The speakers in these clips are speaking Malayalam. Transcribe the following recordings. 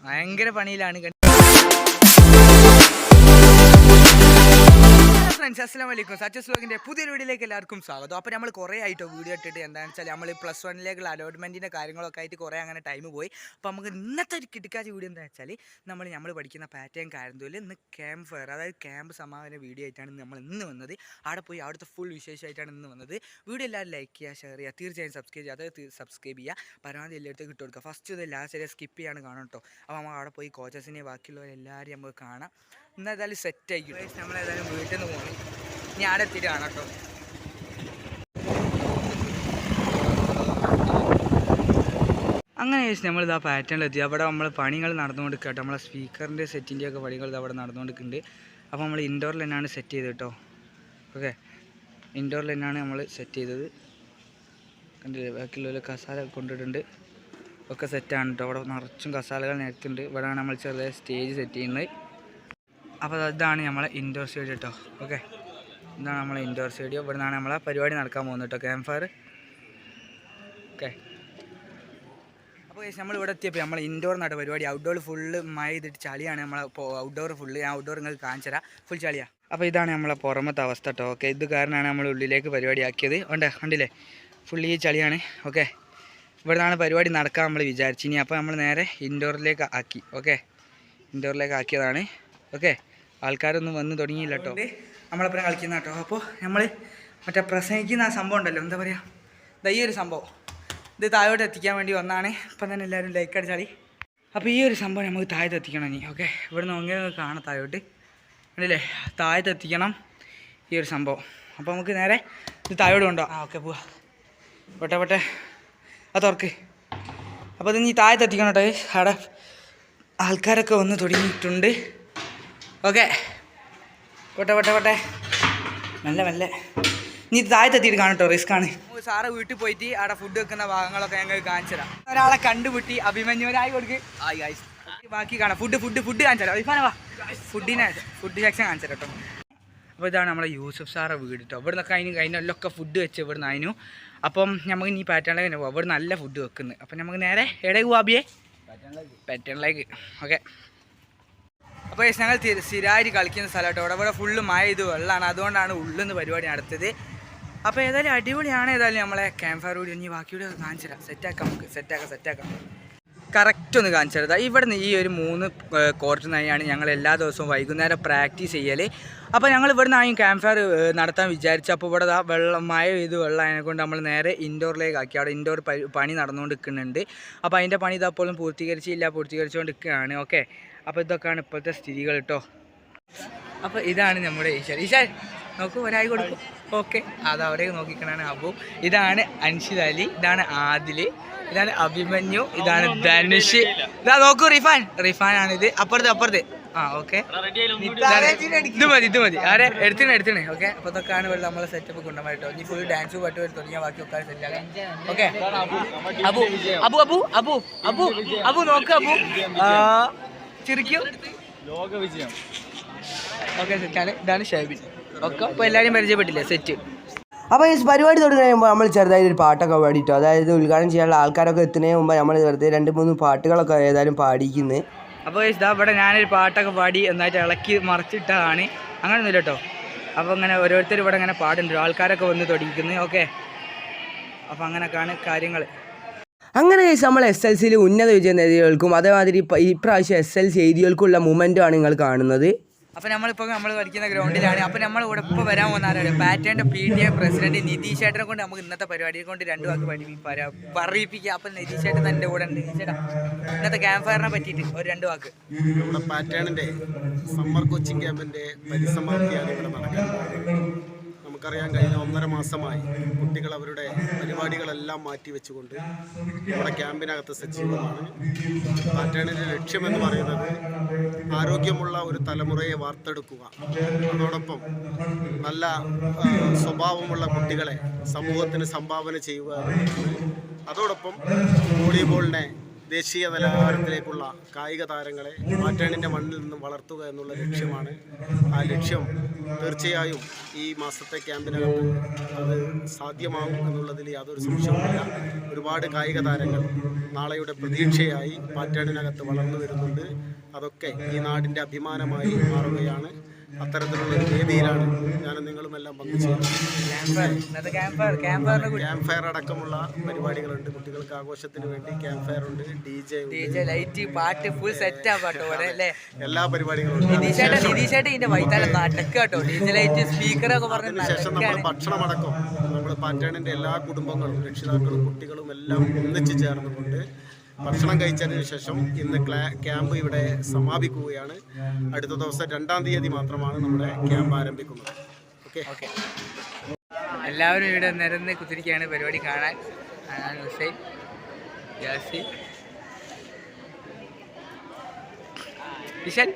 ഭയങ്കര പണിയിലാണ്. ഫ്രണ്ട്സ് അസ്സലാമു അലൈക്കും. സച്ചസ് വ്ലോഗിൻ്റെ പുതിയൊരു വീഡിയോയിലേക്ക് എല്ലാവർക്കും സ്വാഗതം. അപ്പോൾ നമ്മൾ കുറേ ആയിട്ടോ വീഡിയോ ഇട്ടിട്ട്. എന്താണെന്ന് വെച്ചാൽ നമ്മൾ +1 അലോട്ട്മെൻറ്റിൻ്റെ കാര്യങ്ങളൊക്കെ ആയിട്ട് കുറേ അങ്ങനെ ടൈം പോയി. അപ്പോൾ നമുക്ക് ഇന്നത്തെ ഒരു കിടക്കാച്ച വീഡിയോ എന്താ വെച്ചാൽ നമ്മൾ പഠിക്കുന്ന പാറ്റേൺ കാര്യത്തിൽ ഇന്ന് ക്യാമ്പ് ഫയർ, അതായത് ക്യാമ്പ് സമാപന വീഡിയോ ആയിട്ടാണ് നമ്മൾ ഇന്ന് വന്നത്. അവിടെ പോയി അവിടുത്തെ ഫുൾ വിശേഷമായിട്ടാണ് ഇന്ന് വന്നത്. വീഡിയോ എല്ലാവരും ലൈക്ക് ചെയ്യുക, ഷെയർ ചെയ്യുക, തീർച്ചയായും സബ്സ്ക്രൈബ് ചെയ്യുക. അതായത് സബ്സ്ക്രൈബ് ചെയ്യുക, പരമാവധി എല്ലായിടത്തും ഇട്ട് കൊടുക്കുക. ഫസ്റ്റ് ഇത് ലാസ്റ്റ് വരെ സ്കിപ്പ് ചെയ്യാണ് കാണും കേട്ടോ. അപ്പോൾ നമ്മൾ അവിടെ പോയി കോച്ചസിനെ ബാക്കിയുള്ളവരെല്ലാവരും നമുക്ക് കാണാം. ഇന്നേതായാലും സെറ്റ് ആയിരിക്കും. നമ്മളേതായാലും വീട്ടിൽ നിന്ന് പോകണം. ഇനി ആടെ എത്തിയിട്ട് കാണാം കേട്ടോ. അങ്ങനെ ചോദിച്ചാൽ നമ്മളിതാ പാറ്റേണിലെത്തി. അവിടെ നമ്മൾ പണികൾ നടന്നുകൊണ്ട് കേട്ടോ. നമ്മളെ സ്പീക്കറിൻ്റെ സെറ്റിൻ്റെയൊക്കെ പണികൾ അവിടെ നടന്നുകൊണ്ടിരിക്കുന്നുണ്ട്. അപ്പോൾ നമ്മൾ ഇൻഡോറിൽ തന്നെയാണ് സെറ്റ് ചെയ്തത് കേട്ടോ. ഓക്കെ, ഇൻഡോറിൽ തന്നെയാണ് നമ്മൾ സെറ്റ് ചെയ്തത്. കണ്ടില്ലേ, ബാക്കിയുള്ള കസാല കൊണ്ടിട്ടുണ്ട്. ഒക്കെ സെറ്റാണ് കേട്ടോ. അവിടെ നിറച്ചും കസാലകൾ നിരത്തുന്നുണ്ട്. ഇവിടെയാണ് നമ്മൾ ചെറിയ സ്റ്റേജ് സെറ്റ് ചെയ്യുന്നത്. അപ്പോൾ ഇതാണ് നമ്മളെ ഇൻഡോർ സ്റ്റേഡിയം കേട്ടോ. ഓക്കെ, ഇതാണ് നമ്മളെ ഇൻഡോർ സ്റ്റേഡിയം. ഇവിടെ നിന്നാണ് നമ്മളെ പരിപാടി നടക്കാൻ പോകുന്നത് കേട്ടോ, ക്യാമ്പ് ഫയർ. ഓക്കെ, അപ്പോൾ നമ്മളിവിടെ എത്തിയപ്പോൾ നമ്മൾ ഇൻഡോർ നട പരിപാടി. ഔട്ട്ഡോർ ഫുള്ള് മഴ ചെയ്തിട്ട് ചളിയാണ്. നമ്മളെ ഔട്ട്ഡോർ ഫുള്ള്. ഞാൻ ഔട്ട്ഡോർ നിങ്ങൾക്ക് കാണിച്ചു തരാം. ഫുൾ ചളിയാണ്. അപ്പോൾ ഇതാണ് നമ്മളെ പുറമത്തെ അവസ്ഥ കേട്ടോ. ഓക്കെ, ഇത് കാരണമാണ് നമ്മൾ ഉള്ളിലേക്ക് പരിപാടി ആക്കിയത്. കണ്ടില്ലേ, ഫുൾ ഈ ചളിയാണ്. ഓക്കെ, ഇവിടെ നിന്നാണ് പരിപാടി നടക്കാൻ നമ്മൾ വിചാരിച്ചു. ഇനി അപ്പോൾ നമ്മൾ നേരെ ഇൻഡോറിലേക്ക് ആക്കി. ഓക്കെ, ഇൻഡോറിലേക്ക് ആക്കിയതാണ്. ഓക്കെ, ആൾക്കാരൊന്നും വന്ന് തുടങ്ങിയില്ല കേട്ടോ. നമ്മളെപ്പോഴും കളിക്കുന്ന കേട്ടോ. അപ്പോൾ നമ്മൾ മറ്റേ പ്രസംഗിക്കുന്ന ആ സംഭവം ഉണ്ടല്ലോ, എന്താ പറയുക, ഈ ഒരു സംഭവം ഇത് താഴോട്ട് എത്തിക്കാൻ വേണ്ടി വന്നാണ്. ഇപ്പം തന്നെ എല്ലാവരും ലൈക്ക് അടിച്ചാൽ. അപ്പോൾ ഈ ഒരു സംഭവം നമുക്ക് താഴത്ത് എത്തിക്കണം ഇനി. ഓക്കെ, ഇവിടെ നിന്ന് അങ്ങനെ കാണാം താഴോട്ട്. കണ്ടില്ലേ, താഴത്ത് എത്തിക്കണം ഈ ഒരു സംഭവം. അപ്പോൾ നമുക്ക് നേരെ ഇത് താഴോട്ട് കൊണ്ടുപോകാം. ഓക്കെ, പോവാ. പോട്ടെ അത് തുറക്ക്. അപ്പോൾ ഇത് ഇനി താഴത്ത് എത്തിക്കണം കേട്ടോ. അവിടെ ആൾക്കാരൊക്കെ വന്ന് തുടങ്ങിയിട്ടുണ്ട്. ഓക്കെ, പോട്ടെ മെല്ലെ നീ താഴത്തെത്തിയിട്ട് കാണട്ടോ. റിസ്ക് ആണ്. സാറ് വീട്ടിൽ പോയിട്ട് അവിടെ ഫുഡ് വെക്കുന്ന ഭാഗങ്ങളൊക്കെ ഞങ്ങൾക്ക് കാണിച്ചു തരാം. ഒരാളെ കണ്ടുപിട്ടി അഭിമന്യുവരായി കൊടുക്ക്. ബാക്കി കാണാം. ഫുഡ് കാണിച്ചു തരാം. ഇഫാന വാ, ഫുഡ് സെക്ഷൻ കാണിച്ചു തരാം കേട്ടോ. അപ്പോൾ ഇതാണ് നമ്മളെ യൂസഫ് സാറെ വീട് കേട്ടോ. ഇവിടെ നിന്നൊക്കെ അതിനൊക്കെ ഫുഡ് വെച്ച് ഇവിടെ നിന്ന് അതിനു. അപ്പം നമുക്ക് ഇനി പാറ്റേണിലേക്ക് പോകാം. ഇവിടെ നല്ല ഫുഡ് വെക്കുന്നത്. അപ്പം നമുക്ക് നേരെ എവിടേക്ക് പോവാ അബിയെ? പാറ്റേണിലേക്ക്. ഓക്കെ, അപ്പോൾ ഞങ്ങൾ സ്ഥിരമായിട്ട് കളിക്കുന്ന സ്ഥലമായിട്ട്. ഇവിടെ ഫുള്ള് മഴ ഇത് വെള്ളമാണ്. അതുകൊണ്ടാണ് ഉള്ളിൽ നിന്ന് പരിപാടി നടത്തിയത്. അപ്പോൾ ഏതായാലും അടിപൊളിയാണ്. ഏതായാലും നമ്മളെ ക്യാമ്പ് ഫയർ കൂടി ഇനി ബാക്കിയൂടെ കാണിച്ചു തരാം. സെറ്റാക്കാം, നമുക്ക് സെറ്റാക്കാം. കറക്റ്റ് ഒന്ന് കാണിച്ചു തരാം. ഇവിടെ നിന്ന് ഈ ഒരു 3 കോർട്ട് നിന്നാണ് ഞങ്ങൾ എല്ലാ ദിവസവും വൈകുന്നേരം പ്രാക്ടീസ് ചെയ്യൽ. അപ്പോൾ ഞങ്ങൾ ഇവിടെ നിന്നായും ക്യാമ്പ് ഫയർ നടത്താൻ വിചാരിച്ചു. അപ്പോൾ ഇവിടെ മഴ ഇത് വെള്ളം അതിനെക്കൊണ്ട് നമ്മൾ നേരെ ഇൻഡോറിലേക്ക് ആക്കി. അവിടെ ഇൻഡോർ പണി നടന്നുകൊണ്ട് നിൽക്കുന്നുണ്ട്. അപ്പോൾ അതിൻ്റെ പണി ഇതപ്പോഴും പൂർത്തീകരിച്ചുകൊണ്ട് നിൽക്കുകയാണ്. ഓക്കെ, അപ്പോൾ ഇതൊക്കെയാണ് ഇപ്പോഴത്തെ സ്ഥിതികൾ കേട്ടോ. അപ്പോൾ ഇതാണ് നമ്മുടെ ഈശാൻ നോക്കൂ, ഒരായി കൊടുക്കും. ഓക്കെ, അത് അവിടേക്ക് നോക്കിക്കണാണ് അബു. ഇതാണ് അൻഷിദ് അലി, ഇതാണ് ആദിൽ, ഇതാണ് അഭിമന്യു, ഇതാണ് ധനുഷ്. ഇതാ നോക്കൂ, റിഫാനാണിത്. അപ്പുറത്ത്. ആ ഓക്കെ, ഇത് മതി. ആരെ എടുത്തിനെ. ഓക്കെ, അപ്പോൾ ഇതൊക്കെയാണ് ഇവിടെ നമ്മളെ സെറ്റപ്പ് കൊണ്ടുപോയി കേട്ടോ. ഇനി ഫുൾ ഡാൻസ് പാട്ട് തുടങ്ങിയ ബാക്കി ഒക്കെ സെറ്റാക്കാം. ഓക്കെ, അബു നോക്ക്. അബു ചിരിക്കും. ലോക വിജയം. ഓക്കെ, സെറ്റാണ്. ഇതാണ് ഷാബിൻ. ഓക്കെ, അപ്പോൾ എല്ലാവരും പരിചയപ്പെട്ടില്ലേ? സെറ്റ്. അപ്പോൾ ഈ പരിപാടി തുടങ്ങി കഴിയുമ്പോൾ നമ്മൾ ചെറുതായിട്ട് ഒരു പാട്ടൊക്കെ പാടിയിട്ടോ. അതായത് ഉദ്ഘാടനം ചെയ്യാനുള്ള ആൾക്കാരൊക്കെ എത്തുന്നതിന് മുമ്പ് നമ്മൾ വെറുതെ 2-3 പാട്ടുകളൊക്കെ ഏതായാലും പാടിക്കുന്നത്. അപ്പോൾ ഇവിടെ ഞാനൊരു പാട്ടൊക്കെ പാടി എന്നായിട്ട് ഇളക്കി മറിച്ചിട്ടതാണ്. അങ്ങനെയൊന്നുമില്ല കേട്ടോ. അപ്പോൾ ഇങ്ങനെ ഓരോരുത്തർ ഇവിടെ ഇങ്ങനെ പാടുന്നുണ്ട്. ആൾക്കാരൊക്കെ വന്ന് തുടങ്ങിക്കുന്നത്. ഓക്കെ, അപ്പോൾ അങ്ങനെയൊക്കെയാണ് കാര്യങ്ങൾ. അങ്ങനെ നമ്മൾ SLCയിൽ ഉന്നത വിജയം നേടിയവർക്കും അതേമാതിരി ഇപ്രാവശ്യം SLC എഴുതിയവർക്കുള്ള മൊമെൻ്റാണ് നിങ്ങൾ കാണുന്നത്. അപ്പോൾ നമ്മൾ കളിക്കുന്ന ഗ്രൗണ്ടിലാണ്. അപ്പോൾ നമ്മൾ ഇവിടെ ഇപ്പോൾ വരാൻ പോകുന്ന പാറ്റേണിൻ്റെ PTA പ്രസിഡന്റ് നിതീഷ് ചേട്ടനെ കൊണ്ട് നമുക്ക് ഇന്നത്തെ പരിപാടിയെ കൊണ്ട് 2 വാക്ക് പറയിപ്പിക്കുക. അപ്പോൾ നിതീഷ് ചേട്ടൻ എൻ്റെ കൂടെ ഉണ്ട്. നിതീഷ് ചേട്ടാ, ഇന്നത്തെ ക്യാമ്പ് ഫയറിനെ പറ്റിയിട്ട് ഒരു 2 വാക്ക്. നമ്മുടെ പാറ്റേണിൻ്റെ സമ്മർ കോച്ചിങ് ക്യാമ്പിൻ്റെ പരിസമാപ്തിയാണ് ഇവിടെ നടക്കുന്നത്. നമുക്കറിയാം, കഴിഞ്ഞ 1.5 മാസമായി കുട്ടികൾ അവരുടെ പരിപാടികളെല്ലാം മാറ്റിവെച്ചുകൊണ്ട് നമ്മുടെ ക്യാമ്പിനകത്ത് സജീവമാണ്. പാറ്റേണിൻ്റെ ലക്ഷ്യമെന്ന് പറയുന്നത് ആരോഗ്യമുള്ള ഒരു തലമുറയെ വാർത്തെടുക്കുക, അതോടൊപ്പം നല്ല സ്വഭാവമുള്ള കുട്ടികളെ സമൂഹത്തിന് സംഭാവന ചെയ്യുക, അതോടൊപ്പം വോളിബോളിനെ ദേശീയ നിലവാരത്തിലേക്കുള്ള കായിക താരങ്ങളെ പാറ്റേണിൻ്റെ മണ്ണിൽ നിന്നും വളർത്തുക എന്നുള്ള ലക്ഷ്യമാണ്. ആ ലക്ഷ്യം തീർച്ചയായും ഈ മാസത്തെ ക്യാമ്പിനകത്ത് അത് സാധ്യമാകും എന്നുള്ളതിൽ യാതൊരു സംശയവുമില്ല. ഒരുപാട് കായിക താരങ്ങൾ നാളെയുടെ പ്രതീക്ഷയായി പാറ്റേണിനകത്ത് വളർന്നു വരുന്നുണ്ട്. അതൊക്കെ ഈ നാടിൻ്റെ അഭിമാനമായി മാറുകയാണ്. അത്തരത്തിലുള്ള ഒരു വേദിയിലാണ് ഞാനും നിങ്ങളുമെല്ലാം പങ്കുചേരുന്നത്. ക്യാമ്പ് ഫയർ അടക്കമുള്ള പരിപാടികളുണ്ട്. കുട്ടികൾക്ക് ആഘോഷത്തിന് വേണ്ടി ക്യാമ്പ് ഫയർ ഉണ്ട്, DJ ലൈറ്റ് പാട്ട് ഫുൾ സെറ്റ് ആവാട്ടോ. എല്ലാ പരിപാടികളും. അതിനുശേഷം നമ്മൾ ഭക്ഷണമടക്കം നമ്മൾ പാറ്റേണിൻ്റെ എല്ലാ കുടുംബങ്ങളും രക്ഷിതാക്കളും കുട്ടികളും എല്ലാം ഒന്നിച്ചു ചേർന്നുകൊണ്ട് ഭക്ഷണം കഴിച്ചതിന് ശേഷം ഇന്ന് ക്യാമ്പ് ഇവിടെ സമാപിക്കുകയാണ്. അടുത്ത ദിവസം 2-ാം തീയതി മാത്രമാണ് നമ്മുടെ ക്യാമ്പ് ആരംഭിക്കുന്നത്. ഓക്കെ, എല്ലാവരും ഇവിടെ നിരന്ന് കുത്തിരിക്കുകയാണ് പരിപാടി കാണാൻ. ഹുസൈൻ, യാസി, ഇഷൻ.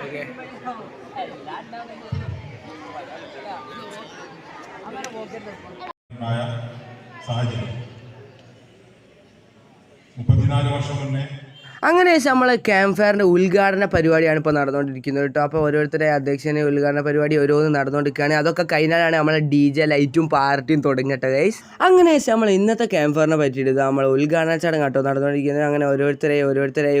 ഓക്കെ, സാഹചര്യം 34 വർഷം മുന്നേ അങ്ങനെ നമ്മളെ ക്യാമ്പ് ഫയറിൻ്റെ ഉദ്ഘാടന പരിപാടിയാണ് ഇപ്പോൾ നടന്നുകൊണ്ടിരിക്കുന്നത് കേട്ടോ. അപ്പോൾ ഓരോരുത്തരുടെ അധ്യക്ഷനെ ഉദ്ഘാടന പരിപാടി ഓരോന്ന് നടന്നുകൊണ്ടിരിക്കുകയാണ്. അതൊക്കെ കഴിഞ്ഞാലാണ് നമ്മളെ DJ ലൈറ്റും പാർട്ടിയും തുടങ്ങട്ടെ ഗൈസ്. അങ്ങനെ നമ്മൾ ഇന്നത്തെ ക്യാമ്പ് ഫയറിനെ പറ്റിയിട്ട് നമ്മൾ ഉദ്ഘാടന ചടങ്ങ് കേട്ടോ നടന്നുകൊണ്ടിരിക്കുന്നത്. അങ്ങനെ ഓരോരുത്തരെ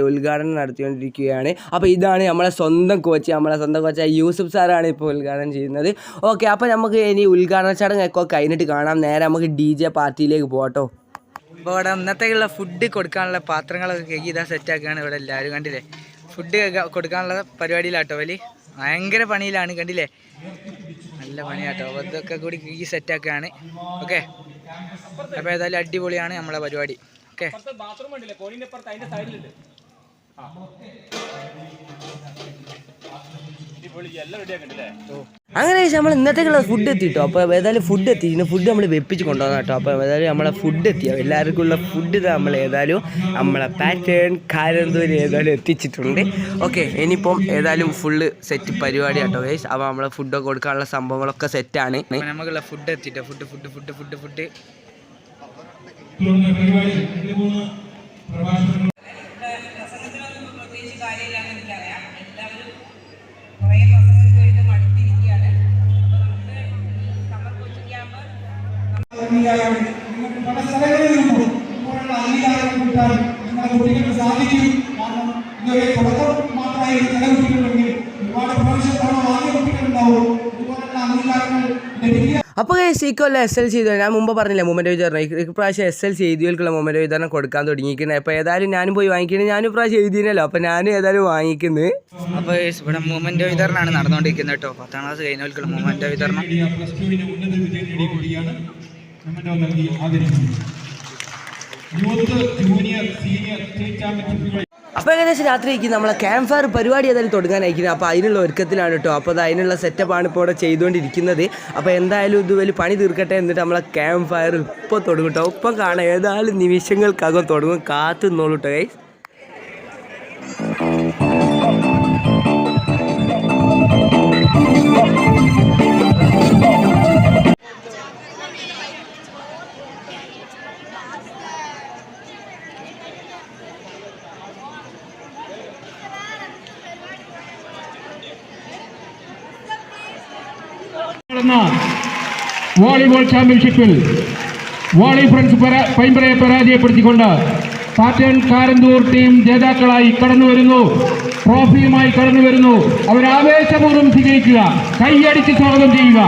ഉദ്ഘാടനം നടത്തിക്കൊണ്ടിരിക്കുകയാണ്. അപ്പോൾ ഇതാണ് നമ്മളെ സ്വന്തം കോച്ചായ യൂസുഫ് സാറാണ് ഇപ്പോൾ ഉദ്ഘാടനം ചെയ്യുന്നത്. ഓക്കെ, അപ്പോൾ നമുക്ക് ഇനി ഉദ്ഘാടന ചടങ്ങൊക്കെ കഴിഞ്ഞിട്ട് കാണാം. നേരെ നമുക്ക് DJ പാർട്ടിയിലേക്ക് പോകട്ടോ. അപ്പോൾ ഇവിടെ ഇന്നത്തേക്കുള്ള ഫുഡ് കൊടുക്കാനുള്ള പാത്രങ്ങളൊക്കെ കഴുകി ഇതാ സെറ്റാക്കുകയാണ് ഇവിടെ എല്ലാവരും. കണ്ടില്ലേ, ഫുഡ് കൊടുക്കാനുള്ള പരിപാടിയിലാട്ടോ. ഭയങ്കര പണിയിലാണ്, കണ്ടില്ലേ, നല്ല പണിയാട്ടോ. അപ്പോൾ ഇതൊക്കെ കൂടി കഴുകി സെറ്റാക്കുകയാണ്. ഓക്കെ, അപ്പോൾ ഏതായാലും അടിപൊളിയാണ് നമ്മളെ പരിപാടി. ഓക്കെ, അങ്ങനെ നമ്മൾ ഇന്നത്തേക്കുള്ള ഫുഡ് എത്തിട്ടോ. അപ്പോൾ ഏതായാലും ഫുഡ് ഫുഡ് നമ്മൾ വെപ്പിച്ച് കൊണ്ടുവന്ന കേട്ടോ. അപ്പോൾ ഏതായാലും നമ്മളെ ഫുഡ് എത്തിയോ, എല്ലാവർക്കും ഉള്ള ഫുഡ് നമ്മൾ ഏതായാലും നമ്മളെ പാറ്റേൺ കാരന്തൂര് ഏതായാലും എത്തിച്ചിട്ടുണ്ട്. ഓക്കെ, ഇനിയിപ്പം ഏതായാലും ഫുള്ള് സെറ്റ് പരിപാടി കേട്ടോ ഗൈസ്. അപ്പോൾ നമ്മളെ ഫുഡൊക്കെ കൊടുക്കാനുള്ള സംഭവങ്ങളൊക്കെ സെറ്റാണ്. നമുക്കുള്ള ഫുഡ് എത്തിട്ടോ. ഫുഡ് പല സ്ഥലങ്ങളിൽ നിന്നും ഇപ്പോഴുള്ള അംഗീകാരം കിട്ടാൻ നിങ്ങളുടെ കുട്ടികൾക്ക് സാധിക്കും. കാരണം ഇതൊരു തുടക്കം മാത്രമായി ചില കുട്ടികളുണ്ടെങ്കിൽ ഒരുപാട് പ്രാവശ്യം തവണ വാങ്ങിയ കുട്ടികളുണ്ടാവും. ഇതുപോലുള്ള അംഗീകാരങ്ങൾ ലഭിക്കുക. അപ്പോൾ സീക്കൊല്ല SLC ചെയ്തു. ഞാൻ മുമ്പ് പറഞ്ഞില്ലേ മൊമെൻ്റ് വിതരണം. ഇപ്രാവശ്യം SLC എഴുതിയവർക്കുള്ള മൊമെൻ്റ് വിതരണം കൊടുക്കാൻ തുടങ്ങിയിരിക്കുന്നത്. അപ്പോൾ ഏതായാലും ഞാനും പോയി വാങ്ങിക്കുന്നത്. ഞാനും ഇപ്രാവശ്യം എഴുതിയല്ലോ, അപ്പോൾ ഞാനും ഏതായാലും വാങ്ങിക്കുന്നത്. അപ്പോൾ ഇവിടെ മൊമെൻ്റ് വിതരണമാണ് നടന്നുകൊണ്ടിരിക്കുന്നത് കേട്ടോ. 10ാം ക്ലാസ് കഴിഞ്ഞവർക്കുള്ള മൊമെൻ്റ് വിതരണം. അപ്പോൾ ഏകദേശം രാത്രിക്ക് നമ്മളെ ക്യാമ്പ് ഫയർ പരിപാടി ഏതായാലും തുടങ്ങാനായിരിക്കുന്നത്. അപ്പോൾ അതിനുള്ള ഒരുക്കത്തിലാണ് കേട്ടോ. അപ്പോൾ അത് അതിനുള്ള സെറ്റപ്പാണ് ഇപ്പോൾ ഇവിടെ ചെയ്തുകൊണ്ടിരിക്കുന്നത്. അപ്പോൾ എന്തായാലും ഇത് വലിയ പണി തീർക്കട്ടെ. എന്നിട്ട് നമ്മളെ ക്യാമ്പ് ഫയർ ഇപ്പോൾ തുടങ്ങും കേട്ടോ. ഒപ്പം കാണാം, ഏതായാലും നിമിഷങ്ങൾക്കകം തുടങ്ങും. കാത്തു നിന്നോളൂ കേട്ടോ ഗൈസ്. വോളിബോൾ ചാമ്പ്യൻഷിപ്പിൽ വോളി ഫ്രണ്ട്സ് പൈമ്പ്രയെ പരാജയപ്പെടുത്തിക്കൊണ്ട് പാറ്റേൺ കാരന്തൂർ ടീം ജേതാക്കളായി കടന്നുവരുന്നു. ട്രോഫിയുമായി കടന്നുവരുന്നു. അവർ ആവേശപൂർവ്വം സ്വീകരിക്കുക, കൈയടിച്ച് സ്വാഗതം ചെയ്യുക.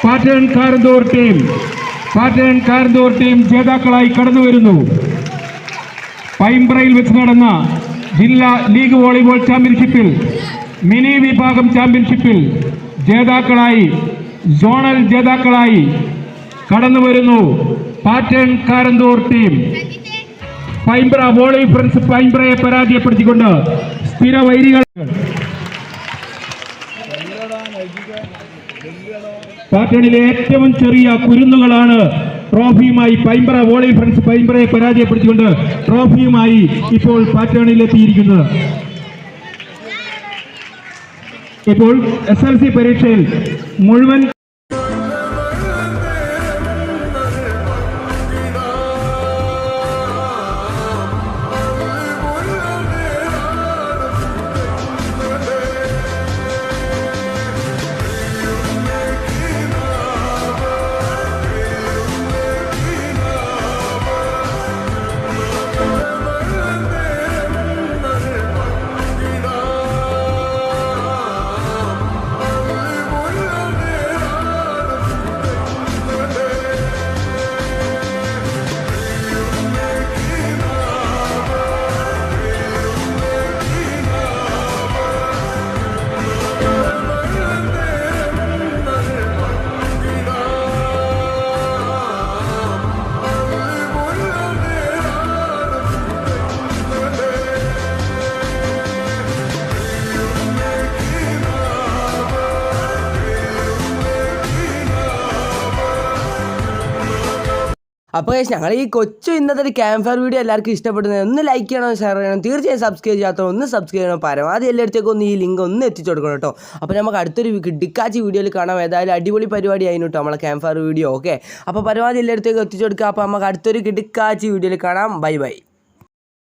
പാറ്റേൺ കാരന്തൂർ ടീം ജേതാക്കളായി കടന്നുവരുന്നു. പൈമ്പ്രയിൽ വെച്ച് നടന്ന ജില്ലാ ലീഗ് വോളിബോൾ ചാമ്പ്യൻഷിപ്പിൽ മിനി വിഭാഗം ചാമ്പ്യൻഷിപ്പിൽ ജേതാക്കളായി സോണൽ ജേതാക്കളായി കടന്നുവരുന്നു pattern Karanthur team. Paimbra volley friends പൈമ്പ്രയെ പരാജയപ്പെടുത്തിക്കൊണ്ട് സ്ഥിരവൈരികൾ പാറ്റേണിലെ ഏറ്റവും ചെറിയ കുരുന്നുകളാണ് ട്രോഫിയുമായി പൈമ്പ്ര വോളി ഫ്രണ്ട്സ് പൈമ്പ്രയെ പരാജയപ്പെടുത്തിക്കൊണ്ട് ട്രോഫിയുമായി ഇപ്പോൾ പാറ്റേണിലെത്തിയിരിക്കുന്നത്. ഇപ്പോൾ SLC പരീക്ഷയിൽ മുഴുവൻ അപ്പോൾ ഞങ്ങൾ ഈ കൊച്ചു ഇന്നത്തെ ഒരു ക്യാമ്പ് ഫയർ വീഡിയോ എല്ലാവർക്കും ഇഷ്ടപ്പെടുന്നത് ഒന്ന് ലൈക്ക് ചെയ്യണം, ഷെയർ ചെയ്യണം, തീർച്ചയായും സബ്സ്ക്രൈബ് ചെയ്യാത്ത ഒന്ന് സബ്സ്ക്രൈബ് ചെയ്യണം, പരമാവധി എല്ലായിടത്തേക്കും ഒന്ന് ഈ ലിങ്ക് ഒന്ന് എത്തിച്ചു കൊടുക്കണം കേട്ടോ. അപ്പോൾ നമുക്ക് അടുത്തൊരു ഡിക്കാച്ചി വീഡിയോയിൽ കാണാം. ഏതായാലും അടിപൊളി പരിപാടി ആയിരുന്നു കേട്ടോ നമ്മളെ ക്യാമ്പ് ഫയർ വീഡിയോ. ഓക്കെ, അപ്പോൾ പരമാവധി എല്ലായിടത്തേക്കും എത്തിച്ചു കൊടുക്കുക. അപ്പോൾ നമുക്ക് അടുത്തൊരു ഡിക്കാച്ചി വീഡിയോയിൽ കാണാം. Bye bye.